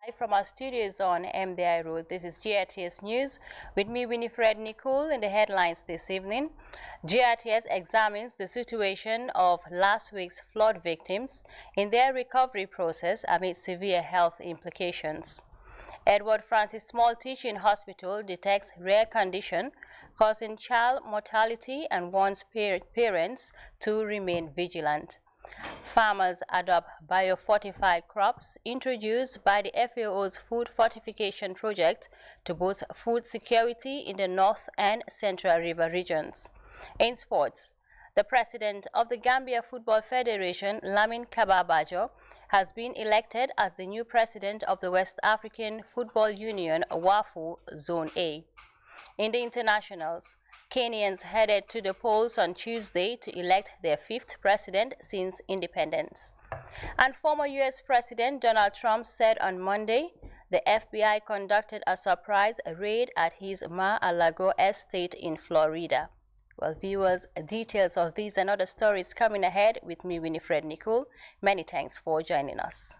Live from our studios on MDI Road, this is GRTS News. With me, Winifred Nicole, in the headlines this evening. GRTS examines the situation of last week's flood victims in their recovery process amid severe health implications. Edward Francis Small Teaching Hospital detects rare condition causing child mortality and warns parents to remain vigilant. Farmers adopt biofortified crops introduced by the FAO's Food Fortification Project to boost food security in the North and Central River regions. In sports, the president of the Gambia Football Federation, Lamin Kababajo, has been elected as the new president of the West African Football Union, WAFU Zone A. In the internationals, Kenyans headed to the polls on Tuesday to elect their fifth president since independence. And former U.S. President Donald Trump said on Monday the FBI conducted a surprise raid at his Mar-a-Lago estate in Florida. Well, viewers, details of these and other stories coming ahead with me, Winifred Nicole. Many thanks for joining us.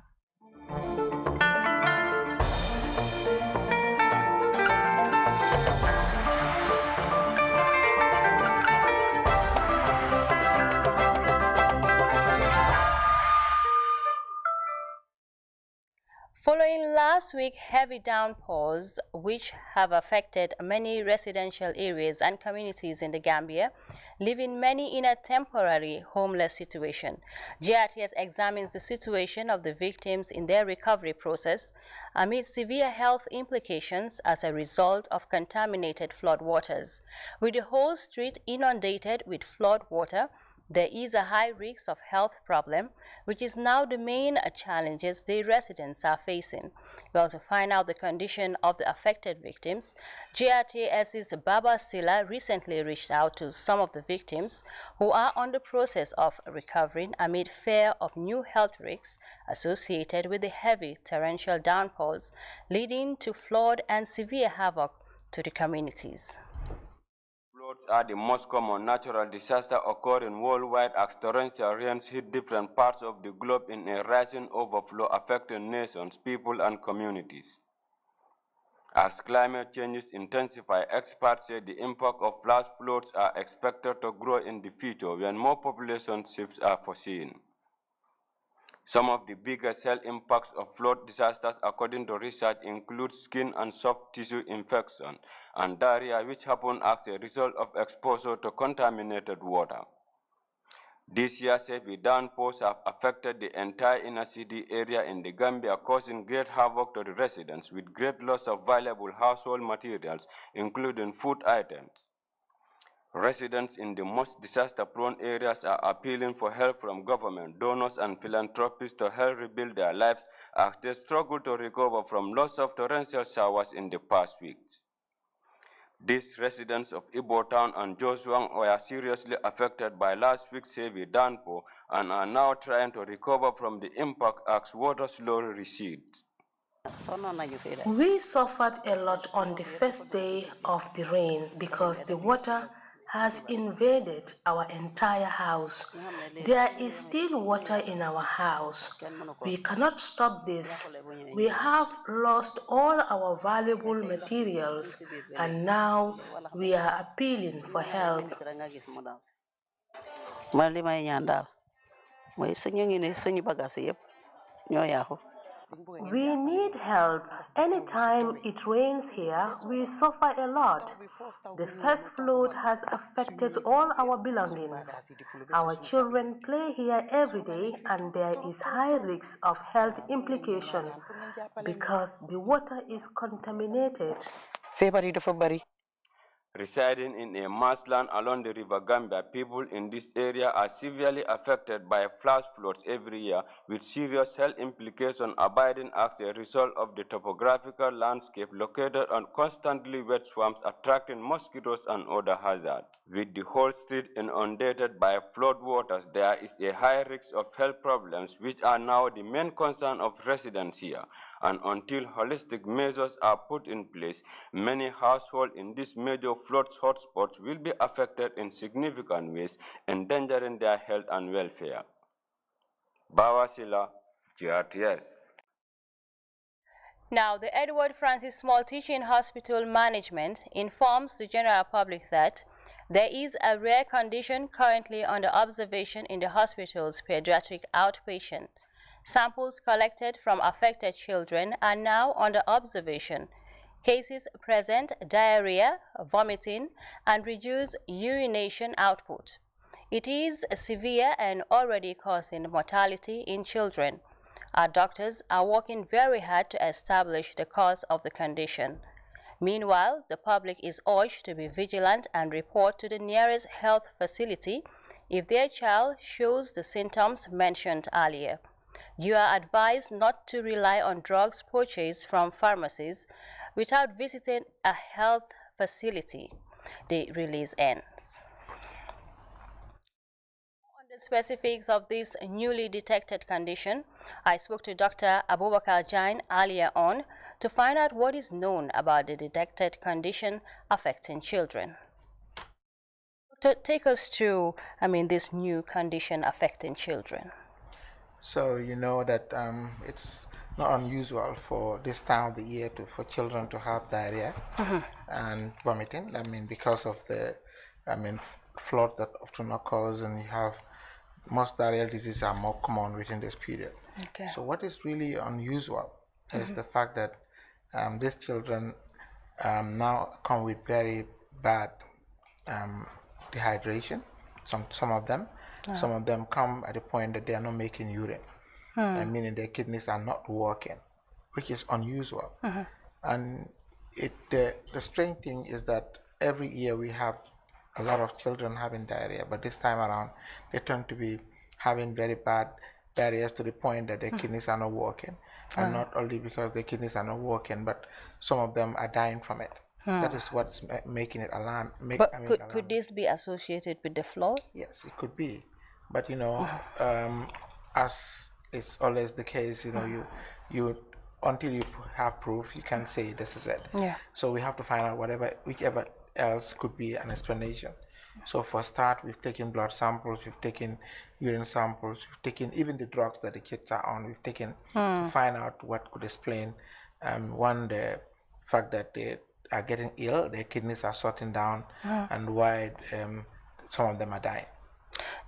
Following last week's heavy downpours, which have affected many residential areas and communities in the Gambia, leaving many in a temporary homeless situation, GRTS examines the situation of the victims in their recovery process amid severe health implications as a result of contaminated flood waters. With the whole street inundated with flood water, there is a high risk of health problem, which is now the main challenges the residents are facing. Well, to find out the condition of the affected victims, GRTS's Baba Silla recently reached out to some of the victims who are on the process of recovering amid fear of new health risks associated with the heavy torrential downpours, leading to flood and severe havoc to the communities. Floods are the most common natural disaster occurring worldwide as torrential rains hit different parts of the globe in a rising overflow affecting nations, people, and communities. As climate changes intensify, experts say the impact of flash floods are expected to grow in the future when more population shifts are foreseen. Some of the biggest health impacts of flood disasters, according to research, include skin and soft tissue infection and diarrhea, which happen as a result of exposure to contaminated water. This year's heavy downpours have affected the entire inner city area in the Gambia, causing great havoc to the residents with great loss of valuable household materials, including food items. Residents in the most disaster-prone areas are appealing for help from government, donors, and philanthropists to help rebuild their lives as they struggle to recover from loss of torrential showers in the past weeks. These residents of Ibo Town and Joshua were seriously affected by last week's heavy downpour and are now trying to recover from the impact as water slowly recedes. We suffered a lot on the first day of the rain because the water has invaded our entire house. There is still water in our house. We cannot stop this. We have lost all our valuable materials and now we are appealing for help. We need help. Anytime it rains here, we suffer a lot. The first flood has affected all our belongings. Our children play here every day and there is high risk of health implication because the water is contaminated. Residing in a marshland along the River Gambia, people in this area are severely affected by flash floods every year, with serious health implications abiding as a result of the topographical landscape located on constantly wet swamps attracting mosquitoes and other hazards. With the whole street inundated by flood waters, there is a high risk of health problems, which are now the main concern of residents here. And until holistic measures are put in place, many households in this major flood hotspots will be affected in significant ways, endangering their health and welfare. Bawasila, GRTS. Now, the Edward Francis Small Teaching Hospital management informs the general public that there is a rare condition currently under observation in the hospital's pediatric outpatient. Samples collected from affected children are now under observation. Cases present diarrhea, vomiting, and reduced urination output. It is severe and already causing mortality in children. Our doctors are working very hard to establish the cause of the condition. Meanwhile, the public is urged to be vigilant and report to the nearest health facility if their child shows the symptoms mentioned earlier. You are advised not to rely on drugs purchased from pharmacies without visiting a health facility. The release ends. The specifics of this newly detected condition, I spoke to Dr. Abubakar Jain earlier on to find out what is known about the detected condition affecting children. To take us through, this new condition affecting children. So you know that it's not unusual for this time of the year for children to have diarrhea and vomiting. Because of the flood that often occurs, and you have most diarrheal diseases are more common within this period. Okay. So what is really unusual is the fact that these children now come with very bad dehydration. Some of them come at the point that they are not making urine, meaning their kidneys are not working, which is unusual. And the strange thing is that every year we have a lot of children having diarrhea, but this time around they tend to be having very bad diarrhea to the point that their kidneys are not working, and not only because their kidneys are not working, but some of them are dying from it. That is what's making it alarm. Could this be associated with the flood? Yes, it could be, but as it's always the case, you until you have proof, you can't say this is it. Yeah. So we have to find out whichever else could be an explanation. So for start, we've taken blood samples, we've taken urine samples, we've taken even the drugs that the kids are on, we've taken to find out what could explain one, the fact that they are getting ill, their kidneys are shutting down, and why some of them are dying.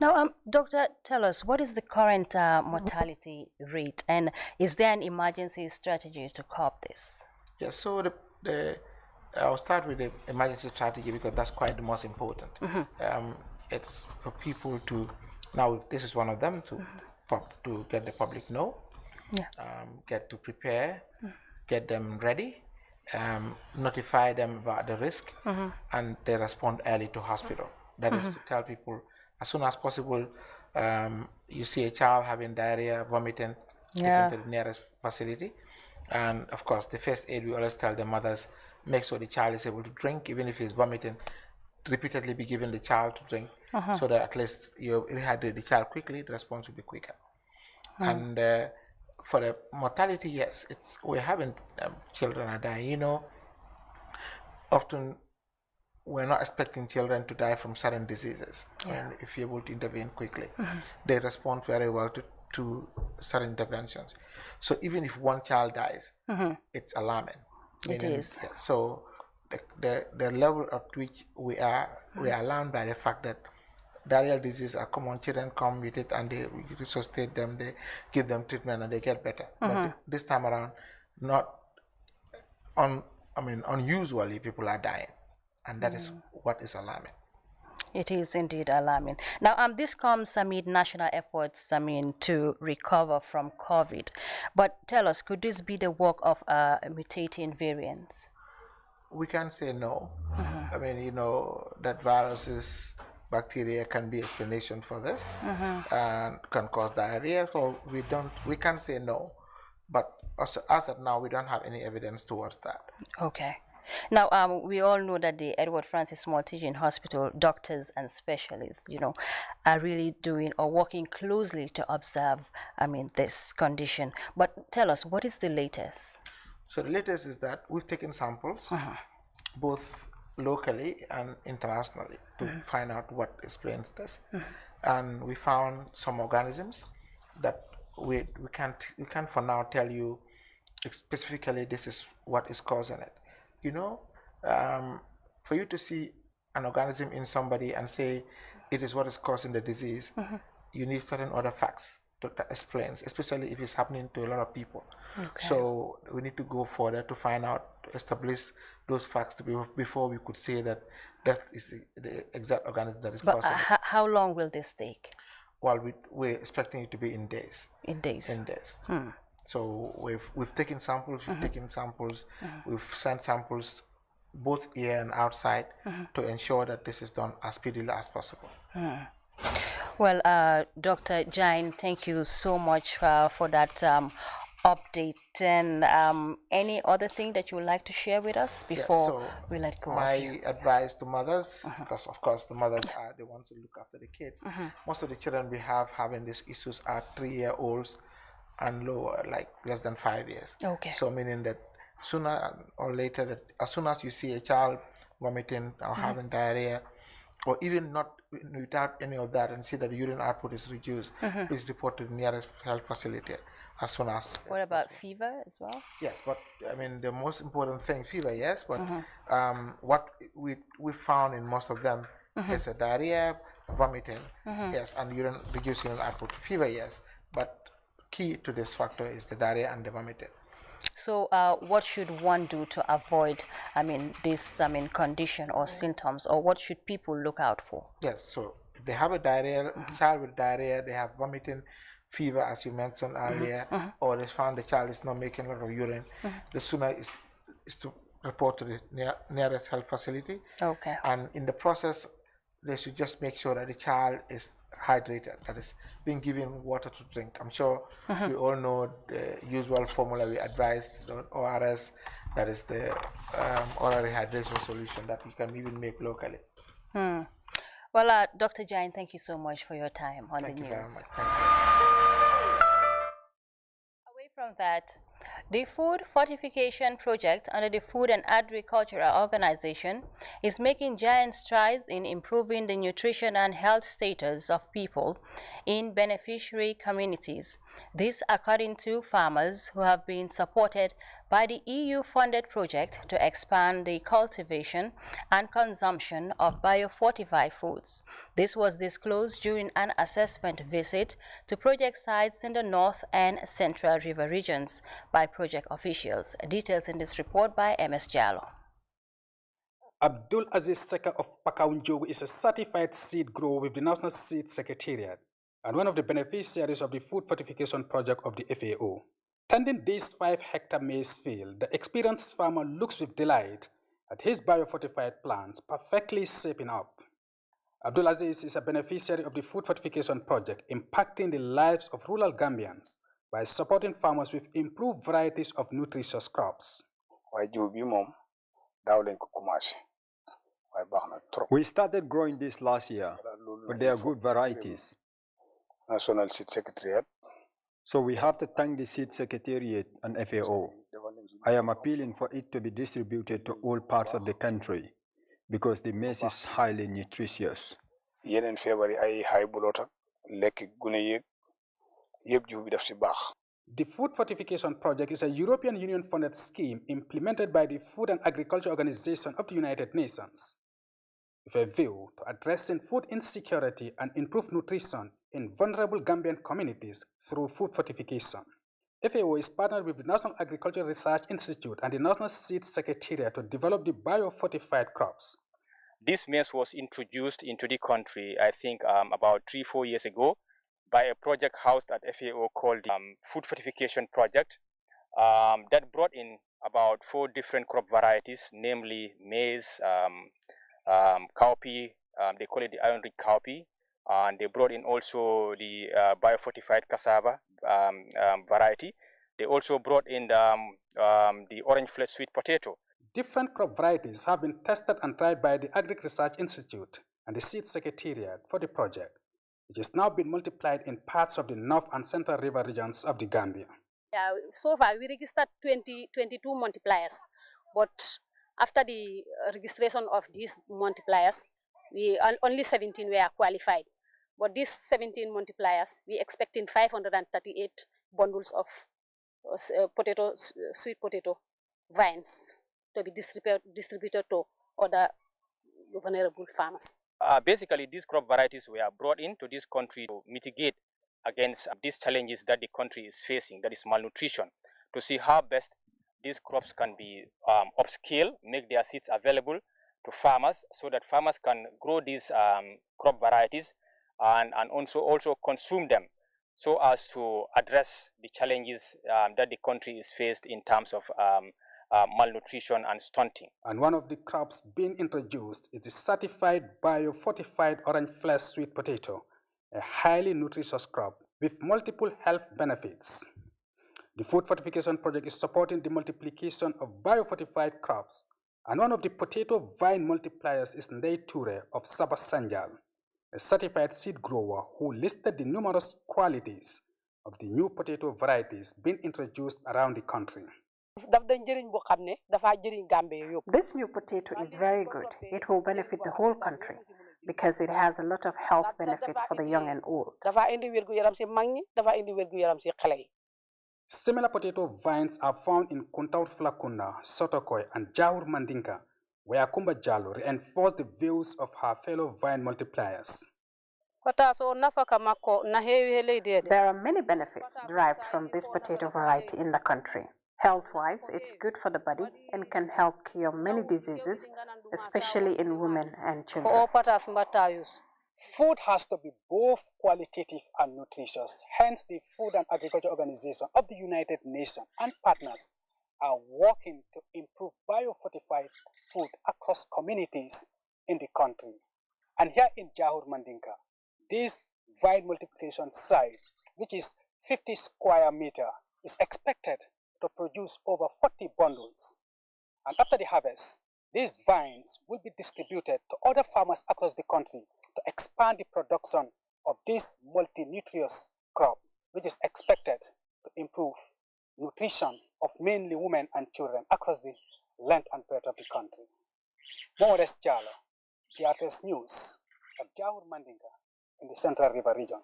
Now, doctor, tell us, what is the current mortality rate, and is there an emergency strategy to curb this? Yes, so I'll start with the emergency strategy because that's quite the most important. It's for people to, now this is one of them, to get the public know, get to prepare, get them ready, notify them about the risk, and they respond early to hospital. That is to tell people as soon as possible, you see a child having diarrhea, vomiting, take them to the nearest facility. And of course, the first aid, we always tell the mothers, make sure the child is able to drink, even if he's vomiting, repeatedly be given the child to drink, so that at least you rehydrate the child quickly, the response will be quicker. And for the mortality, yes, we're having children are dying. Often we're not expecting children to die from sudden diseases. And if you're able to intervene quickly, they respond very well to certain interventions. So even if one child dies, it's alarming. It is. So the level at which we are alarmed by the fact that diarrheal disease are common. Children come with it and they resuscitate them, they give them treatment and they get better. But this time around, unusually people are dying, and that is what is alarming. It is indeed alarming. Now, this comes amid national efforts, to recover from COVID. But tell us, could this be the work of mutating variants? We can't say no. That viruses, bacteria can be explanation for this and can cause diarrhea. So we can't say no. But as of now, we don't have any evidence towards that. Okay. Now, we all know that the Edward Francis Small Teaching Hospital doctors and specialists, are really doing or working closely to observe, this condition. But tell us, what is the latest? So the latest is that we've taken samples, both locally and internationally, to find out what explains this. And we found some organisms that we can't for now tell you specifically this is what is causing it. You know, for you to see an organism in somebody and say it is what is causing the disease, you need certain other facts that explains, especially if it's happening to a lot of people. Okay. So we need to go further to find out, to establish those facts to be, before we could say that that is the exact organism that is causing it. How long will this take? Well, we're expecting it to be in days. In days. In days. So we've taken samples. We've taken samples. We've sent samples both here and outside to ensure that this is done as speedily as possible. Well, Dr. Jain, thank you so much for that update. And any other thing that you would like to share with us before we let go? My advice to mothers, because of course the mothers are the ones who look after the kids. Most of the children we have having these issues are 3-year-olds and lower, like less than 5 years. Okay. So meaning that sooner or later, that as soon as you see a child vomiting or having diarrhea, or even not without any of that, and see that the urine output is reduced, please report to the nearest health facility as soon as. What about fever as well? Yes, but I mean the most important thing, fever, yes, but what we found in most of them is a diarrhea, vomiting, yes, and urine reducing output. Fever, yes, but key to this factor is the diarrhea and the vomiting. So what should one do to avoid, this, condition or symptoms, or what should people look out for? Yes, so if they have a diarrhea, child with diarrhea, they have vomiting, fever, as you mentioned earlier, or they found the child is not making a lot of urine, the sooner is to report to the nearest health facility. Okay. And in the process, they should just make sure that the child is hydrated, that is being given water to drink. I'm sure we all know the usual formula we advised, ORS, that is the oral rehydration solution that we can even make locally. Well, Dr. Jain, thank you so much for your time on the news. Thank you very much. Thank you. Away from that, the Food Fortification Project under the Food and Agricultural Organization is making giant strides in improving the nutrition and health status of people in beneficiary communities. This according to farmers who have been supported by the EU-funded project to expand the cultivation and consumption of biofortified foods. This was disclosed during an assessment visit to project sites in the North and Central River regions by project officials. Details in this report by MS Jallo. Abdul Aziz Seka of Pakaunjogu is a certified seed grower with the National Seed Secretariat and one of the beneficiaries of the Food Fortification Project of the FAO. Tending this 5-hectare maize field, the experienced farmer looks with delight at his biofortified plants perfectly shaping up. Abdul Aziz is a beneficiary of the Food Fortification Project, impacting the lives of rural Gambians by supporting farmers with improved varieties of nutritious crops. We started growing this last year, but they are good varieties. National Seed Secretariat. So we have to thank the Seed Secretariat and FAO. I am appealing for it to be distributed to all parts of the country because the maize is highly nutritious. The Food Fortification Project is a European Union-funded scheme implemented by the Food and Agriculture Organization of the United Nations with a view to addressing food insecurity and improve nutrition in vulnerable Gambian communities through food fortification. FAO is partnered with the National Agricultural Research Institute and the National Seed Secretariat to develop the biofortified crops. This maize was introduced into the country, I think, about 3-4 years ago by a project housed at FAO called the Food Fortification Project that brought in about 4 different crop varieties, namely maize, cowpea, they call it the iron-rich cowpea, and they brought in also the biofortified cassava variety. They also brought in the orange flesh sweet potato. Different crop varieties have been tested and tried by the Agri Research Institute and the Seed Secretariat for the project, which is now being multiplied in parts of the North and Central River regions of the Gambia. Yeah, so far we registered 22 multipliers, but after the registration of these multipliers, only 17 were qualified. But these 17 multipliers, we expecting 538 bundles of sweet potato vines to be distributed to other vulnerable farmers. Basically, these crop varieties were brought into this country to mitigate against these challenges that the country is facing, that is malnutrition, to see how best these crops can be upscaled, make their seeds available to farmers so that farmers can grow these crop varieties and also consume them so as to address the challenges that the country is faced in terms of malnutrition and stunting. And one of the crops being introduced is the certified biofortified orange flesh sweet potato, a highly nutritious crop with multiple health benefits. The Food Fortification Project is supporting the multiplication of biofortified crops, and one of the potato vine multipliers is Ndei Ture of Sabah Sanjal, a certified seed grower who listed the numerous qualities of the new potato varieties being introduced around the country. This new potato is very good. It will benefit the whole country because it has a lot of health benefits for the young and old. Similar potato vines are found in Kuntaur Flakunda, Sotokoi, and Jahur Mandinka, where Kumba Jalo reinforced the views of her fellow vine multipliers. There are many benefits derived from this potato variety in the country. Health-wise, it's good for the body and can help cure many diseases, especially in women and children. Food has to be both qualitative and nutritious. Hence, the Food and Agriculture Organization of the United Nations and partners are working to improve biofortified food across communities in the country. And here in Jahur Mandinka, this vine multiplication site, which is 50 square meter, is expected to produce over 40 bundles. And after the harvest, these vines will be distributed to other farmers across the country to expand the production of this multi-nutritious crop, which is expected to improve nutrition of mainly women and children across the length and breadth of the country. Momodes Jalo, GRTS News, at Jahur Mandinka in the Central River region.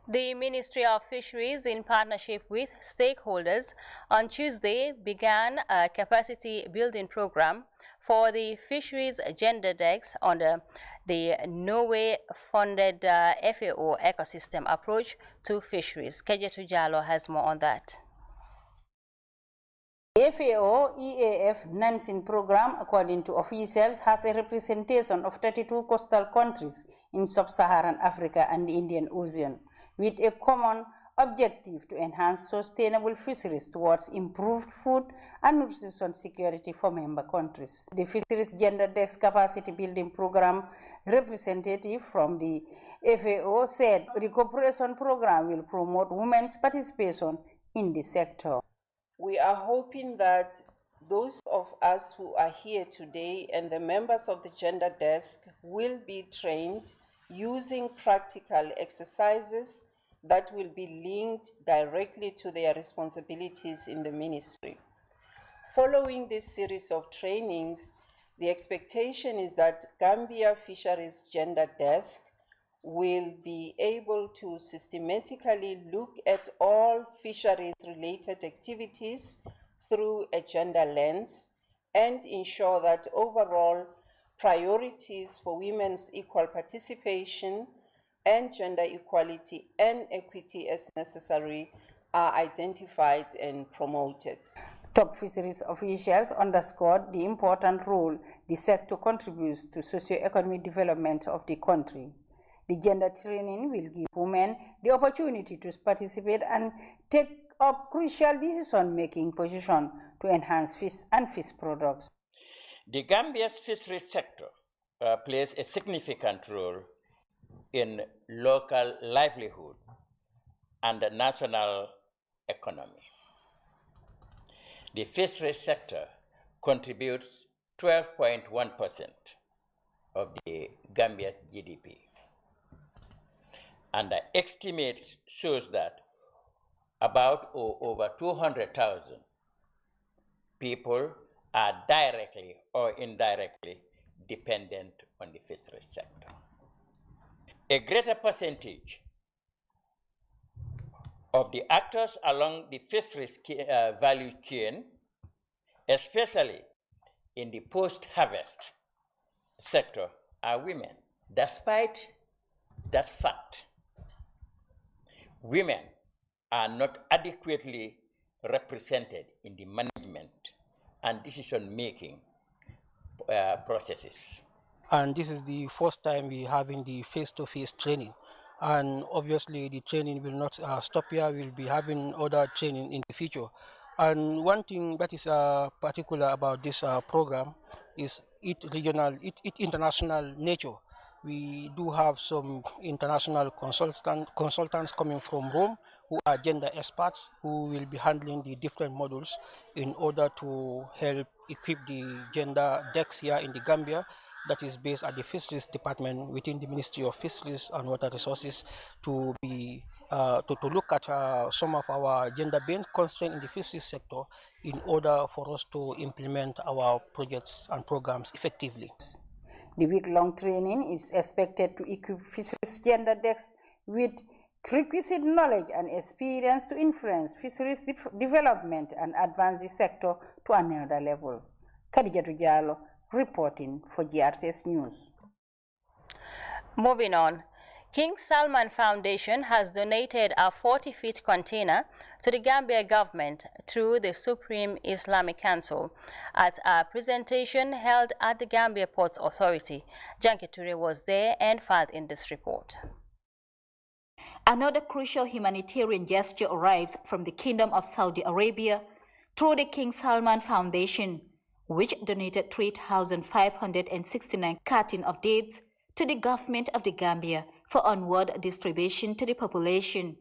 The Ministry of Fisheries, in partnership with stakeholders, on Tuesday began a capacity building program for the Fisheries Gender Desk under the Norway-funded FAO ecosystem approach to fisheries. Kejetu Jalo has more on that. The FAO EAF Nansen program, according to officials, has a representation of 32 coastal countries in sub-Saharan Africa and the Indian Ocean, with a common objective to enhance sustainable fisheries towards improved food and nutrition security for member countries. The Fisheries Gender Desk Capacity Building Program representative from the FAO said the cooperation program will promote women's participation in the sector. We are hoping that those of us who are here today and the members of the Gender Desk will be trained using practical exercises that will be linked directly to their responsibilities in the ministry. Following this series of trainings, the expectation is that Gambia Fisheries Gender Desk will be able to systematically look at all fisheries-related activities through a gender lens and ensure that overall priorities for women's equal participation and gender equality and equity as necessary are identified and promoted. Top fisheries officials underscored the important role the sector contributes to socio-economic development of the country. The gender training will give women the opportunity to participate and take up crucial decision-making position to enhance fish and fish products. The Gambia's fisheries sector plays a significant role in local livelihood and the national economy. The fisheries sector contributes 12.1% of the Gambia's GDP. And the estimates shows that about over 200,000 people are directly or indirectly dependent on the fisheries sector. A greater percentage of the actors along the fisheries value chain, especially in the post-harvest sector, are women. Despite that fact, women are not adequately represented in the management and decision-making processes. And this is the first time we're having the face-to-face training. And obviously the training will not stop here. We'll be having other training in the future. And one thing that is particular about this program is its international nature. We do have some international consultants coming from Rome who are gender experts who will be handling the different modules in order to help equip the gender decks here in the Gambia, that is based at the Fisheries Department within the Ministry of Fisheries and Water Resources, to be to look at some of our gender-based constraints in the fisheries sector in order for us to implement our projects and programs effectively. The week-long training is expected to equip fisheries gender decks with requisite knowledge and experience to influence fisheries development and advance the sector to another level. Khadijatu Jallow reporting for GRTS News. Moving on. King Salman Foundation has donated a 40-feet container to the Gambia government through the Supreme Islamic Council at a presentation held at the Gambia Ports Authority. Janke Ture was there and filed in this report. Another crucial humanitarian gesture arrives from the Kingdom of Saudi Arabia through the King Salman Foundation, which donated 3,569 cartons of dates to the government of the Gambia for onward distribution to the population.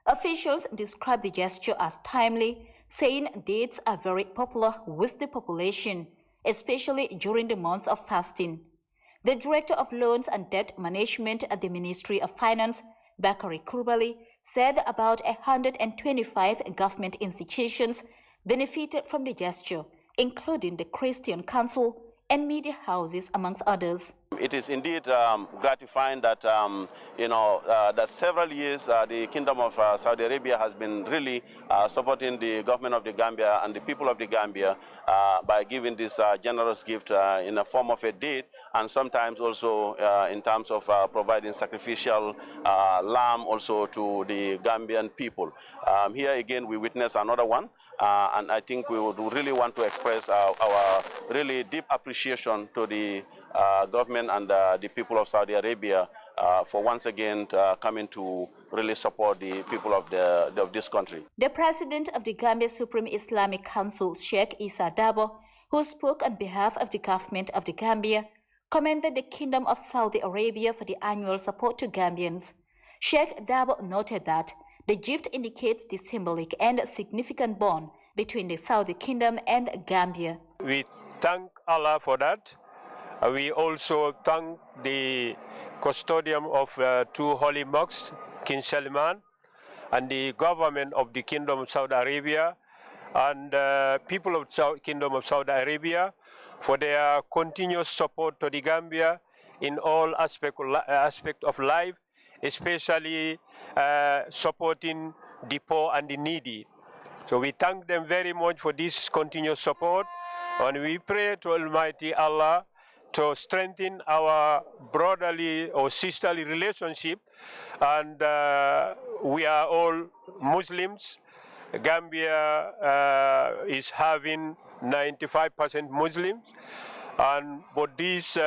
Officials describe the gesture as timely, saying dates are very popular with the population, especially during the month of fasting. The Director of Loans and Debt Management at the Ministry of Finance, Bakari Kurbali, said about 125 government institutions benefited from the gesture, including the Christian Council and media houses, amongst others. It is indeed gratifying that, that several years the Kingdom of Saudi Arabia has been really supporting the government of the Gambia and the people of the Gambia by giving this generous gift in the form of a date, and sometimes also in terms of providing sacrificial lamb also to the Gambian people. Here again we witness another one, and I think we would really want to express our really deep appreciation to the government and the people of Saudi Arabia for once again coming to really support the people of this country. The president of the Gambia Supreme Islamic Council, Sheikh Issa Dabo, who spoke on behalf of the government of the Gambia, commended the Kingdom of Saudi Arabia for the annual support to Gambians. Sheikh Dabo noted that the gift indicates the symbolic and significant bond between the Saudi Kingdom and Gambia. We thank Allah for that. We also thank the custodian of two holy mosques, King Salman, and the government of the Kingdom of Saudi Arabia and people of the Kingdom of Saudi Arabia for their continuous support to the Gambia in all aspects of life, especially supporting the poor and the needy. So we thank them very much for this continuous support, and we pray to Almighty Allah to strengthen our brotherly or sisterly relationship. And we are all Muslims. Gambia is having 95% Muslims. But this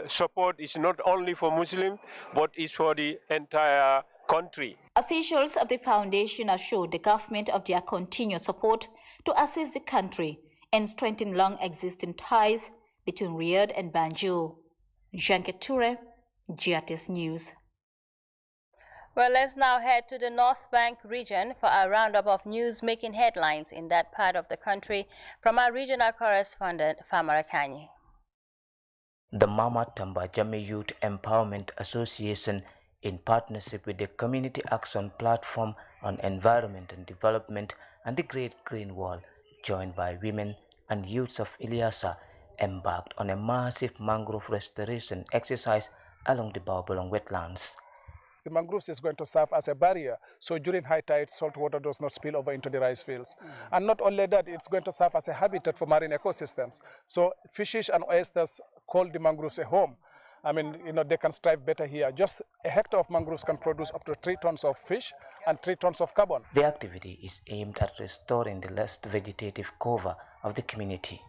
support is not only for Muslims, but is for the entire country. Officials of the foundation assured the government of their continued support to assist the country and strengthen long-existing ties between Riyadh and Banjul. Janke Ture, GRTS News. Well, let's now head to the North Bank region for a roundup of news making headlines in that part of the country from our regional correspondent, Famara Kanyi. The Mama Tamba Jame Youth Empowerment Association, in partnership with the Community Action Platform on Environment and Development and the Great Green Wall, joined by women and youths of Ilyasa, embarked on a massive mangrove restoration exercise along the Baobulong wetlands. the mangroves is going to serve as a barrier. So during high tide, salt water does not spill over into the rice fields. And not only that, it's going to serve as a habitat for marine ecosystems. So fishes and oysters call the mangroves a home. I mean, they can strive better here. Just a hectare of mangroves can produce up to 3 tons of fish and 3 tons of carbon. The activity is aimed at restoring the lost vegetative cover of the community.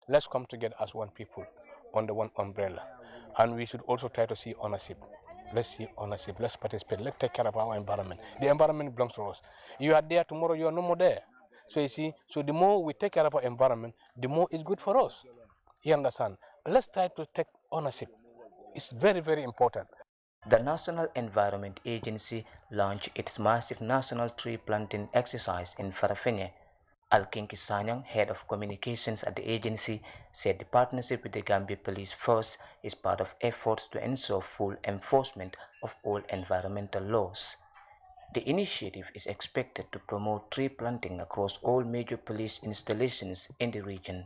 Let's come together as one people under one umbrella. And we should also try to see ownership. Let's see ownership, let's participate, let's take care of our environment. The environment belongs to us. You are there tomorrow, you are no more there. So you see, so the more we take care of our environment, the more it's good for us. You understand? Let's try to take ownership. It's very, very important. The National Environment Agency launched its massive national tree planting exercise in Farafenni. Alkinki Sanyang, head of communications at the agency, said the partnership with the Gambia Police Force is part of efforts to ensure full enforcement of all environmental laws. The initiative is expected to promote tree planting across all major police installations in the region.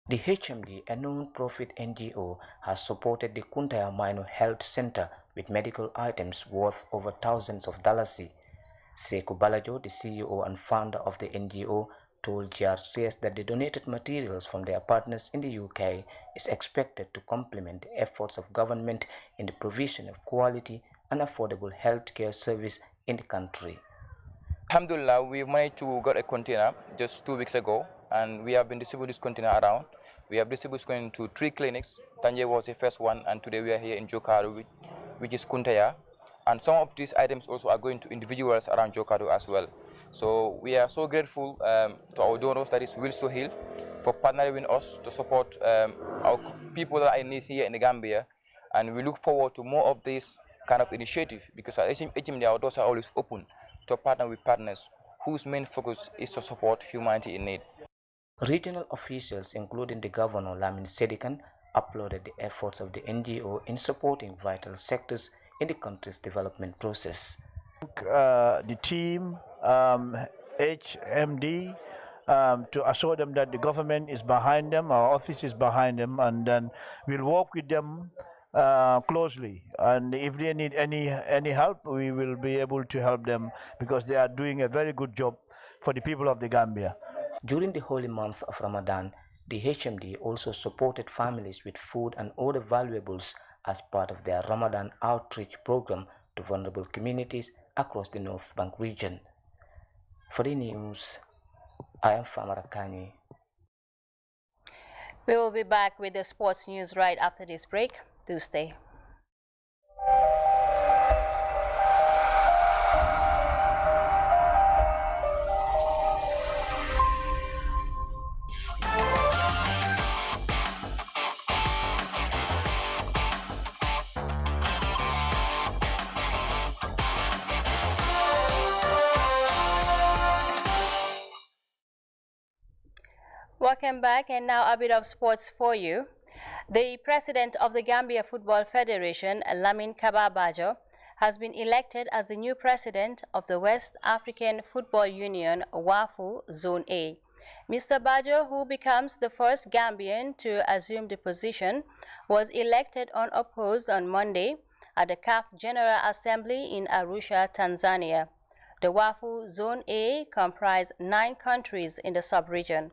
The HMD, a non-profit NGO, has supported the Kuntaya Minor Health Center with medical items worth over thousands of dollars. Sekou Balajo, the CEO and founder of the NGO, told GRTS that the donated materials from their partners in the UK is expected to complement the efforts of government in the provision of quality and affordable healthcare service in the country. Alhamdulillah, we managed to get a container just 2 weeks ago, and we have been distributing this container around. We have distributed going to 3 clinics. Tanje was the first one, and today we are here in Jokado, which is Kuntaya. And some of these items also are going to individuals around Jokado as well. So we are so grateful to our donors, that is Wills to Heal, for partnering with us to support our people that are in need here in the Gambia. And we look forward to more of this kind of initiative, because at HMD our doors are always open to partner with partners whose main focus is to support humanity in need. Regional officials, including the Governor Lamin Sedikan, applauded the efforts of the NGO in supporting vital sectors in the country's development process. The team, HMD, to assure them that the government is behind them, our office is behind them, and then we'll work with them closely. And if they need any help, we will be able to help them, because they are doing a very good job for the people of the Gambia. During the holy month of Ramadan, the HMD also supported families with food and other valuables as part of their Ramadan outreach program to vulnerable communities across the North Bank region. For the news, I am Famarakani. We will be back with the sports news right after this break. Do stay. Welcome back, and now a bit of sports for you. The president of the Gambia Football Federation, Lamin Kaba Bajo, has been elected as the new president of the West African Football Union, WAFU Zone A. Mr. Bajo, who becomes the first Gambian to assume the position, was elected unopposed on Monday at the CAF General Assembly in Arusha, Tanzania. The WAFU Zone A comprised 9 countries in the sub-region.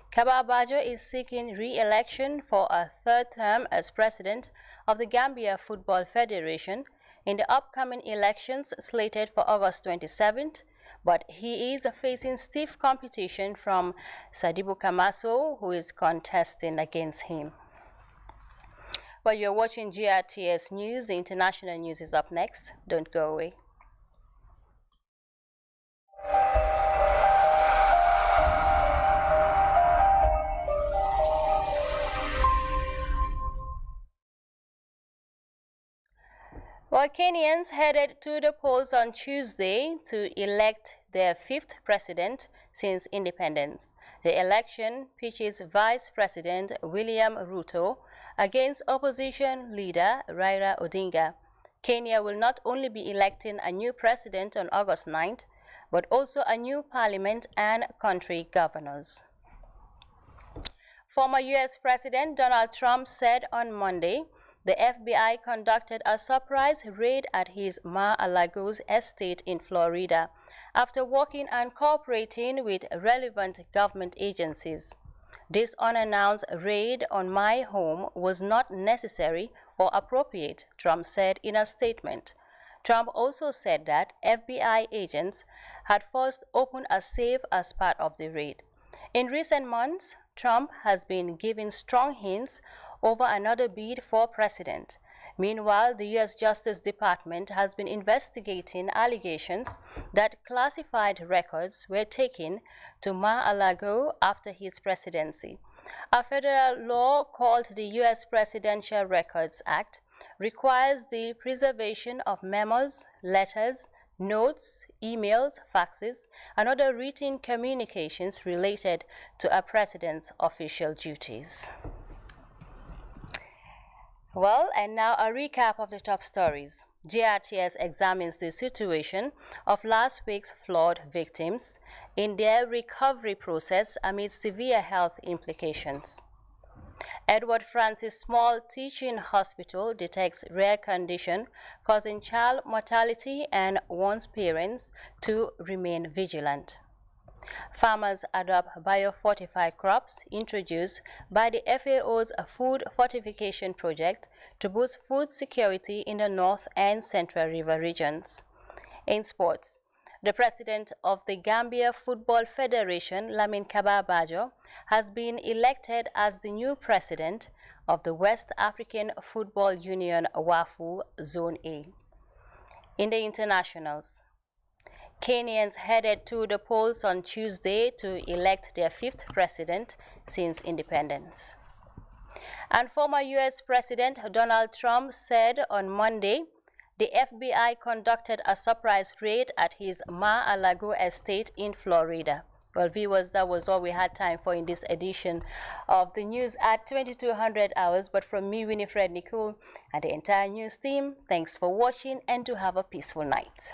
Kaba Bajo is seeking re-election for a 3rd term as president of the Gambia Football Federation in the upcoming elections slated for August 27th, but he is facing stiff competition from Sadibu Kamaso, who is contesting against him. While you're watching GRTS News, the international news is up next. Don't go away. Well, Kenyans headed to the polls on Tuesday to elect their 5th president since independence. The election pitches Vice President William Ruto against opposition leader Raila Odinga. Kenya will not only be electing a new president on August 9th, but also a new parliament and country governors. Former U.S. President Donald Trump said on Monday the FBI conducted a surprise raid at his Mar-a-Lago estate in Florida after working and cooperating with relevant government agencies. This unannounced raid on my home was not necessary or appropriate, Trump said in a statement. Trump also said that FBI agents had first opened a safe as part of the raid. In recent months, Trump has been giving strong hints over another bid for president. Meanwhile, the U.S. Justice Department has been investigating allegations that classified records were taken to Mar-a-Lago after his presidency. A federal law called the U.S. Presidential Records Act requires the preservation of memos, letters, notes, emails, faxes, and other written communications related to a president's official duties. Well, and now a recap of the top stories. GRTS examines the situation of last week's flood victims in their recovery process amid severe health implications. Edward Francis Small Teaching Hospital detects rare condition causing child mortality and warns parents to remain vigilant. Farmers adopt biofortified crops introduced by the FAO's Food Fortification Project to boost food security in the North and Central River regions. In sports, the president of the Gambia Football Federation, Lamin Kaba Bajo, has been elected as the new president of the West African Football Union WAFU Zone A. In the internationals, Kenyans headed to the polls on Tuesday to elect their 5th president since independence. And former U.S. President Donald Trump said on Monday the FBI conducted a surprise raid at his Mar-a-Lago estate in Florida. Well, viewers, that was all we had time for in this edition of the news at 2200 hours. But from me, Winifred Nicole, and the entire news team, thanks for watching and to have a peaceful night.